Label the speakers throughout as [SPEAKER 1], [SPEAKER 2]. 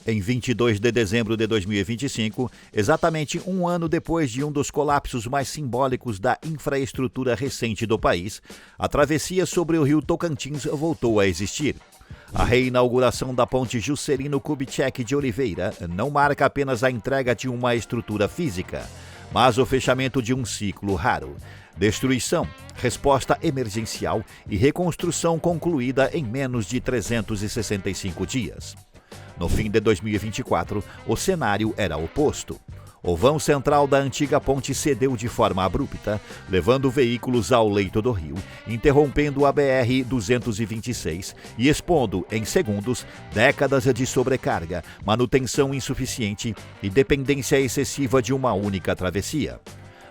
[SPEAKER 1] Em 22 de dezembro de 2025, exatamente um ano depois de um dos colapsos mais simbólicos da infraestrutura recente do país, a travessia sobre o rio Tocantins voltou a existir. A reinauguração da ponte Juscelino Kubitschek de Oliveira não marca apenas a entrega de uma estrutura física, mas o fechamento de um ciclo raro. Destruição, resposta emergencial e reconstrução concluída em menos de 365 dias. No fim de 2024, o cenário era oposto. O vão central da antiga ponte cedeu de forma abrupta, levando veículos ao leito do rio, interrompendo a BR-226 e expondo, em segundos, décadas de sobrecarga, manutenção insuficiente e dependência excessiva de uma única travessia.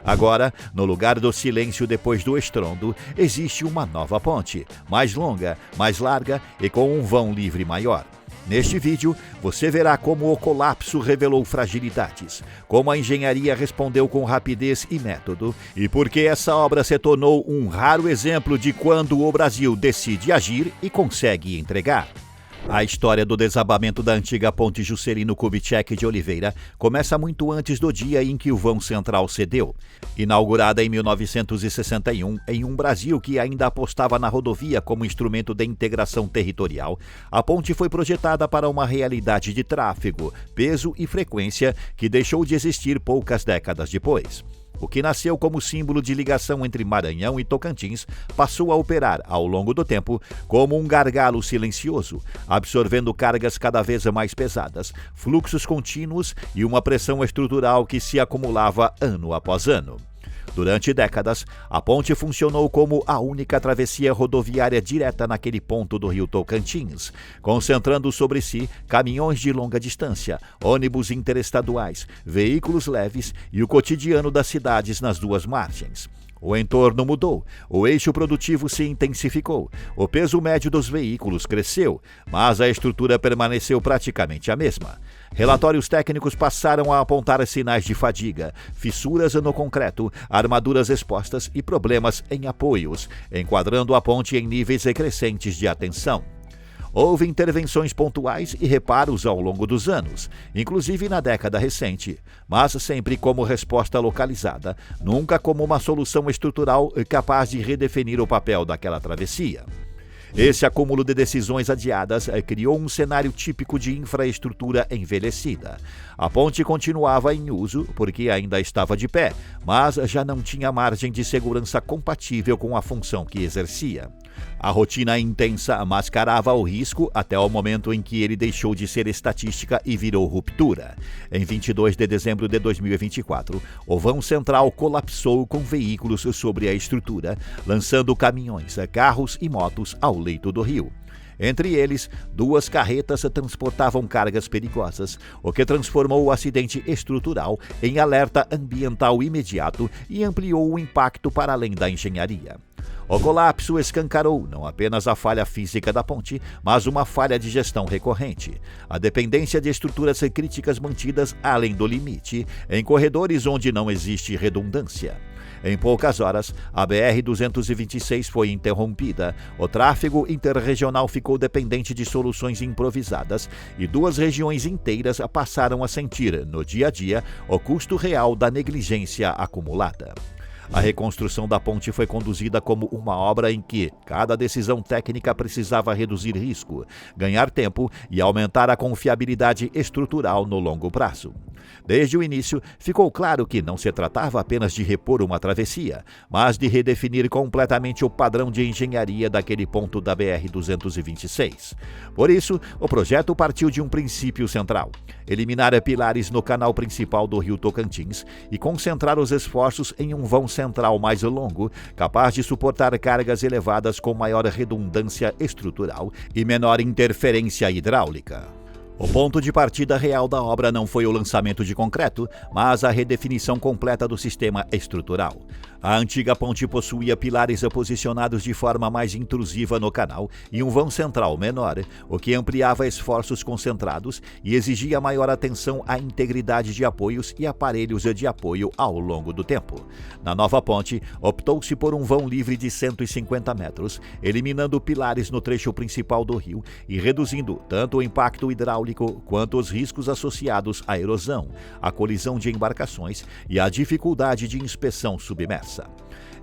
[SPEAKER 1] Agora, no lugar do silêncio depois do estrondo, existe uma nova ponte, mais longa, mais larga e com um vão livre maior. Neste vídeo, você verá como o colapso revelou fragilidades, como a engenharia respondeu com rapidez e método, e por que essa obra se tornou um raro exemplo de quando o Brasil decide agir e consegue entregar. A história do desabamento da antiga ponte Juscelino Kubitschek de Oliveira começa muito antes do dia em que o vão central cedeu. Inaugurada em 1961, em um Brasil que ainda apostava na rodovia como instrumento de integração territorial, a ponte foi projetada para uma realidade de tráfego, peso e frequência que deixou de existir poucas décadas depois. O que nasceu como símbolo de ligação entre Maranhão e Tocantins passou a operar, ao longo do tempo, como um gargalo silencioso, absorvendo cargas cada vez mais pesadas, fluxos contínuos e uma pressão estrutural que se acumulava ano após ano. Durante décadas, a ponte funcionou como a única travessia rodoviária direta naquele ponto do rio Tocantins, concentrando sobre si caminhões de longa distância, ônibus interestaduais, veículos leves e o cotidiano das cidades nas duas margens. O entorno mudou, o eixo produtivo se intensificou, o peso médio dos veículos cresceu, mas a estrutura permaneceu praticamente a mesma. Relatórios técnicos passaram a apontar sinais de fadiga, fissuras no concreto, armaduras expostas e problemas em apoios, enquadrando a ponte em níveis crescentes de atenção. Houve intervenções pontuais e reparos ao longo dos anos, inclusive na década recente, mas sempre como resposta localizada, nunca como uma solução estrutural capaz de redefinir o papel daquela travessia. Esse acúmulo de decisões adiadas criou um cenário típico de infraestrutura envelhecida. A ponte continuava em uso porque ainda estava de pé, mas já não tinha margem de segurança compatível com a função que exercia. A rotina intensa mascarava o risco até o momento em que ele deixou de ser estatística e virou ruptura. Em 22 de dezembro de 2024, o vão central colapsou com veículos sobre a estrutura, lançando caminhões, carros e motos ao leito do rio. Entre eles, 2 carretas transportavam cargas perigosas, o que transformou o acidente estrutural em alerta ambiental imediato e ampliou o impacto para além da engenharia. O colapso escancarou não apenas a falha física da ponte, mas uma falha de gestão recorrente. A dependência de estruturas críticas mantidas além do limite, em corredores onde não existe redundância. Em poucas horas, a BR-226 foi interrompida, o tráfego interregional ficou dependente de soluções improvisadas e 2 regiões inteiras passaram a sentir, no dia a dia, o custo real da negligência acumulada. A reconstrução da ponte foi conduzida como uma obra em que cada decisão técnica precisava reduzir risco, ganhar tempo e aumentar a confiabilidade estrutural no longo prazo. Desde o início, ficou claro que não se tratava apenas de repor uma travessia, mas de redefinir completamente o padrão de engenharia daquele ponto da BR-226. Por isso, o projeto partiu de um princípio central: eliminar pilares no canal principal do rio Tocantins e concentrar os esforços em um vão central mais longo, capaz de suportar cargas elevadas com maior redundância estrutural e menor interferência hidráulica. O ponto de partida real da obra não foi o lançamento de concreto, mas a redefinição completa do sistema estrutural. A antiga ponte possuía pilares posicionados de forma mais intrusiva no canal e um vão central menor, o que ampliava esforços concentrados e exigia maior atenção à integridade de apoios e aparelhos de apoio ao longo do tempo. Na nova ponte, optou-se por um vão livre de 150 metros, eliminando pilares no trecho principal do rio e reduzindo tanto o impacto hidráulico quanto os riscos associados à erosão, à colisão de embarcações e à dificuldade de inspeção submersa.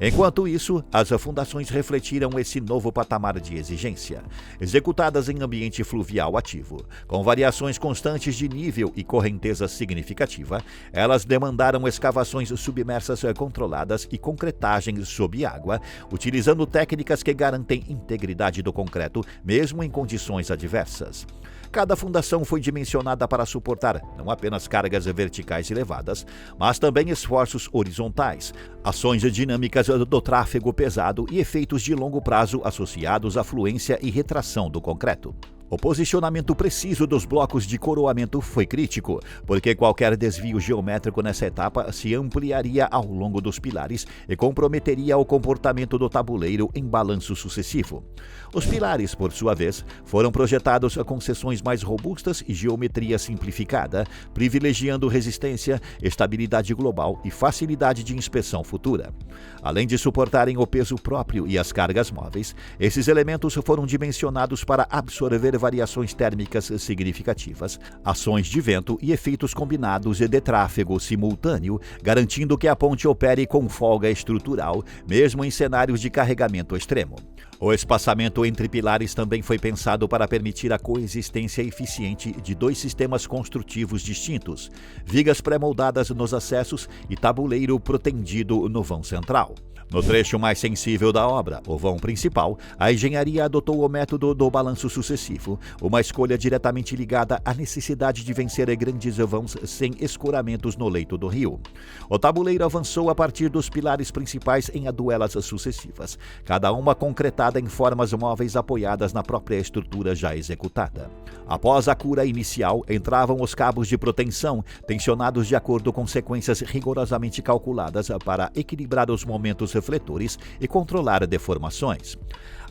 [SPEAKER 1] Enquanto isso, as fundações refletiram esse novo patamar de exigência, executadas em ambiente fluvial ativo. Com variações constantes de nível e correnteza significativa, elas demandaram escavações submersas controladas e concretagem sob água, utilizando técnicas que garantem integridade do concreto, mesmo em condições adversas. Cada fundação foi dimensionada para suportar não apenas cargas verticais elevadas, mas também esforços horizontais, ações dinâmicas do tráfego pesado e efeitos de longo prazo associados à fluência e retração do concreto. O posicionamento preciso dos blocos de coroamento foi crítico, porque qualquer desvio geométrico nessa etapa se ampliaria ao longo dos pilares e comprometeria o comportamento do tabuleiro em balanço sucessivo. Os pilares, por sua vez, foram projetados com seções mais robustas e geometria simplificada, privilegiando resistência, estabilidade global e facilidade de inspeção futura. Além de suportarem o peso próprio e as cargas móveis, esses elementos foram dimensionados para absorver variações térmicas significativas, ações de vento e efeitos combinados de tráfego simultâneo, garantindo que a ponte opere com folga estrutural, mesmo em cenários de carregamento extremo. O espaçamento entre pilares também foi pensado para permitir a coexistência eficiente de dois sistemas construtivos distintos, vigas pré-moldadas nos acessos e tabuleiro protendido no vão central. No trecho mais sensível da obra, o vão principal, a engenharia adotou o método do balanço sucessivo, uma escolha diretamente ligada à necessidade de vencer grandes vãos sem escoramentos no leito do rio. O tabuleiro avançou a partir dos pilares principais em aduelas sucessivas, cada uma concretada em formas móveis apoiadas na própria estrutura já executada. Após a cura inicial, entravam os cabos de proteção, tensionados de acordo com sequências rigorosamente calculadas para equilibrar os momentos refletores e controlar deformações.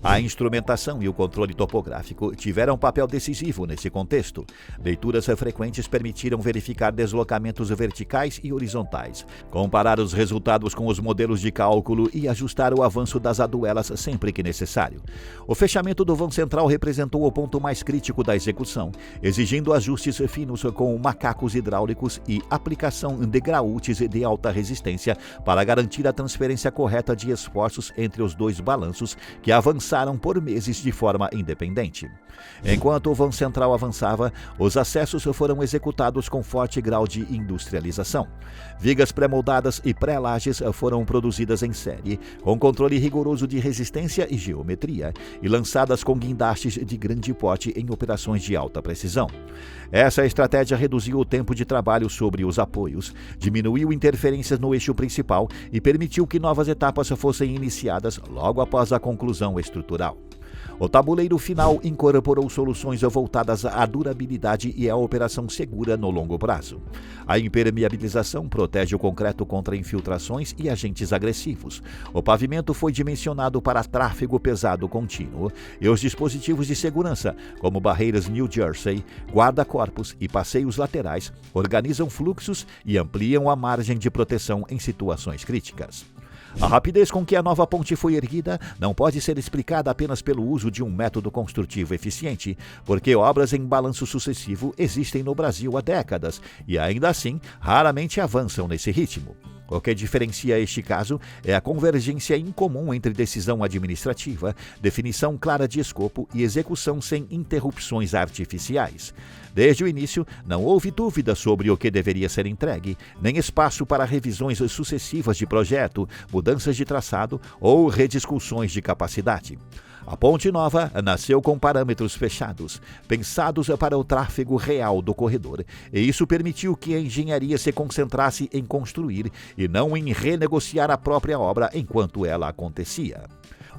[SPEAKER 1] A instrumentação e o controle topográfico tiveram um papel decisivo nesse contexto. Leituras frequentes permitiram verificar deslocamentos verticais e horizontais, comparar os resultados com os modelos de cálculo e ajustar o avanço das aduelas sempre que necessário. O fechamento do vão central representou o ponto mais crítico da execução, exigindo ajustes finos com macacos hidráulicos e aplicação de graútes de alta resistência para garantir a transferência correta de esforços entre os dois balanços que avançaram por meses de forma independente. Enquanto o vão central avançava, os acessos foram executados com forte grau de industrialização. Vigas pré-moldadas e pré-lajes foram produzidas em série, com controle rigoroso de resistência e geometria, e lançadas com guindastes de grande porte em operações de alta precisão. Essa estratégia reduziu o tempo de trabalho sobre os apoios, diminuiu interferências no eixo principal e permitiu que novas etapas fossem iniciadas logo após a conclusão estrutural. O tabuleiro final incorporou soluções voltadas à durabilidade e à operação segura no longo prazo. A impermeabilização protege o concreto contra infiltrações e agentes agressivos. O pavimento foi dimensionado para tráfego pesado contínuo e os dispositivos de segurança, como barreiras New Jersey, guarda-corpos e passeios laterais, organizam fluxos e ampliam a margem de proteção em situações críticas. A rapidez com que a nova ponte foi erguida não pode ser explicada apenas pelo uso de um método construtivo eficiente, porque obras em balanço sucessivo existem no Brasil há décadas e, ainda assim, raramente avançam nesse ritmo. O que diferencia este caso é a convergência incomum entre decisão administrativa, definição clara de escopo e execução sem interrupções artificiais. Desde o início, não houve dúvida sobre o que deveria ser entregue, nem espaço para revisões sucessivas de projeto, mudanças de traçado ou rediscussões de capacidade. A ponte nova nasceu com parâmetros fechados, pensados para o tráfego real do corredor, e isso permitiu que a engenharia se concentrasse em construir e não em renegociar a própria obra enquanto ela acontecia.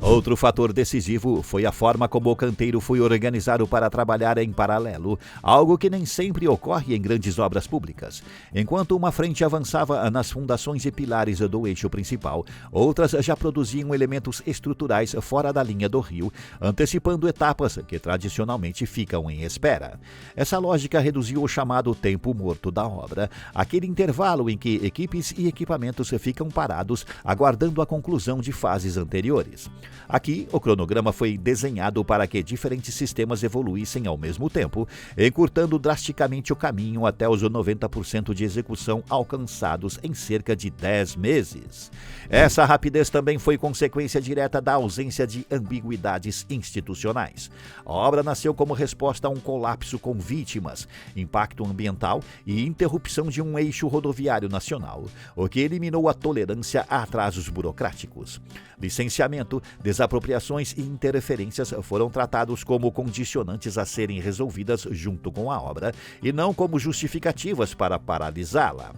[SPEAKER 1] Outro fator decisivo foi a forma como o canteiro foi organizado para trabalhar em paralelo, algo que nem sempre ocorre em grandes obras públicas. Enquanto uma frente avançava nas fundações e pilares do eixo principal, outras já produziam elementos estruturais fora da linha do rio, antecipando etapas que tradicionalmente ficam em espera. Essa lógica reduziu o chamado tempo morto da obra, aquele intervalo em que equipes e equipamentos ficam parados aguardando a conclusão de fases anteriores. Aqui, o cronograma foi desenhado para que diferentes sistemas evoluíssem ao mesmo tempo, encurtando drasticamente o caminho até os 90% de execução alcançados em cerca de 10 meses. Essa rapidez também foi consequência direta da ausência de ambiguidades institucionais. A obra nasceu como resposta a um colapso com vítimas, impacto ambiental e interrupção de um eixo rodoviário nacional, o que eliminou a tolerância a atrasos burocráticos. Licenciamento, desapropriações e interferências foram tratados como condicionantes a serem resolvidas junto com a obra e não como justificativas para paralisá-la.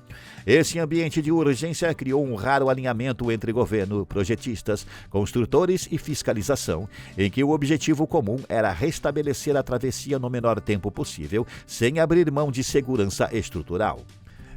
[SPEAKER 1] Esse ambiente de urgência criou um raro alinhamento entre governo, projetistas, construtores e fiscalização, em que o objetivo comum era restabelecer a travessia no menor tempo possível, sem abrir mão de segurança estrutural.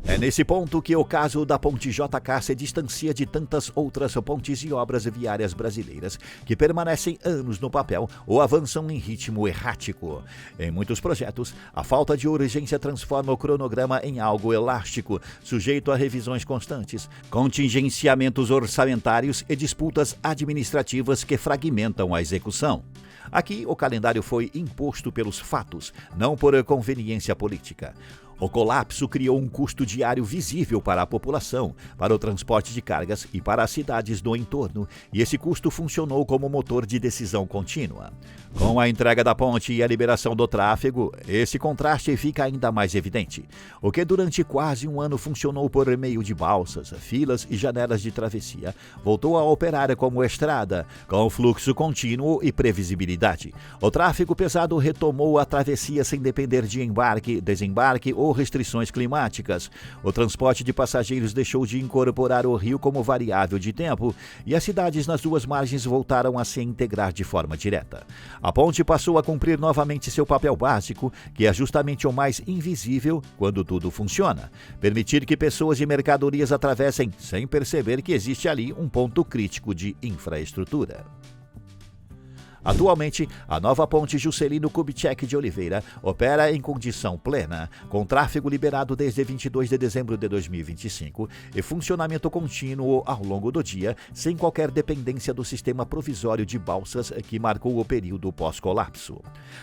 [SPEAKER 1] É nesse ponto que o caso da Ponte JK se distancia de tantas outras pontes e obras viárias brasileiras que permanecem anos no papel ou avançam em ritmo errático. Em muitos projetos, a falta de urgência transforma o cronograma em algo elástico, sujeito a revisões constantes, contingenciamentos orçamentários e disputas administrativas que fragmentam a execução. Aqui, o calendário foi imposto pelos fatos, não por conveniência política. O colapso criou um custo diário visível para a população, para o transporte de cargas e para as cidades do entorno, e esse custo funcionou como motor de decisão contínua. Com a entrega da ponte e a liberação do tráfego, esse contraste fica ainda mais evidente. O que durante quase um ano funcionou por meio de balsas, filas e janelas de travessia, voltou a operar como estrada, com fluxo contínuo e previsibilidade. O tráfego pesado retomou a travessia sem depender de embarque, desembarque ou restrições climáticas. O transporte de passageiros deixou de incorporar o rio como variável de tempo e as cidades nas duas margens voltaram a se integrar de forma direta. A ponte passou a cumprir novamente seu papel básico, que é justamente o mais invisível quando tudo funciona: permitir que pessoas e mercadorias atravessem sem perceber que existe ali um ponto crítico de infraestrutura. Atualmente, a nova ponte Juscelino Kubitschek de Oliveira opera em condição plena, com tráfego liberado desde 22 de dezembro de 2025 e funcionamento contínuo ao longo do dia, sem qualquer dependência do sistema provisório de balsas que marcou o período pós-colapso.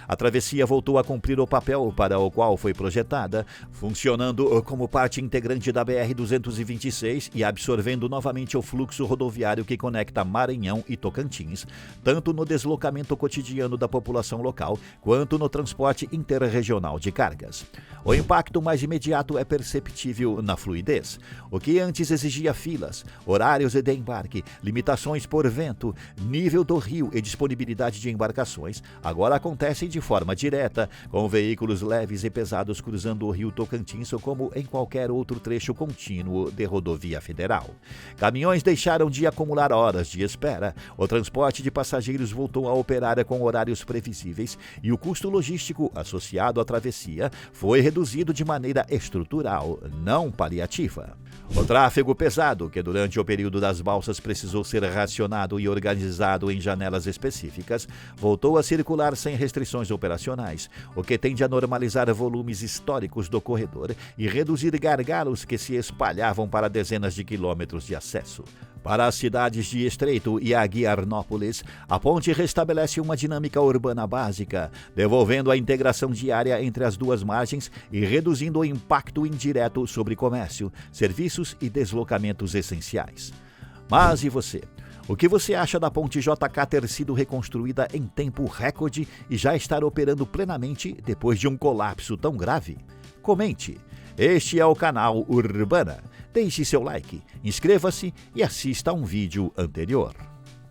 [SPEAKER 1] A travessia voltou a cumprir o papel para o qual foi projetada, funcionando como parte integrante da BR-226 e absorvendo novamente o fluxo rodoviário que conecta Maranhão e Tocantins, tanto no deslocamento cotidiano da população local, quanto no transporte interregional de cargas. O impacto mais imediato é perceptível na fluidez. O que antes exigia filas, horários de embarque, limitações por vento, nível do rio e disponibilidade de embarcações, agora acontecem de forma direta, com veículos leves e pesados cruzando o rio Tocantins como em qualquer outro trecho contínuo de rodovia federal. Caminhões deixaram de acumular horas de espera, o transporte de passageiros voltou a operar com horários previsíveis e o custo logístico associado à travessia foi reduzido de maneira estrutural, não paliativa. O tráfego pesado, que durante o período das balsas precisou ser racionado e organizado em janelas específicas, voltou a circular sem restrições operacionais, o que tende a normalizar volumes históricos do corredor e reduzir gargalos que se espalhavam para dezenas de quilômetros de acesso. Para as cidades de Estreito e Aguiarnópolis, a ponte restabelece uma dinâmica urbana básica, devolvendo a integração diária entre as duas margens e reduzindo o impacto indireto sobre comércio, serviços e deslocamentos essenciais. Mas e você? O que você acha da ponte JK ter sido reconstruída em tempo recorde e já estar operando plenamente depois de um colapso tão grave? Comente! Este é o canal Urbana. Deixe seu like, inscreva-se e assista a um vídeo anterior.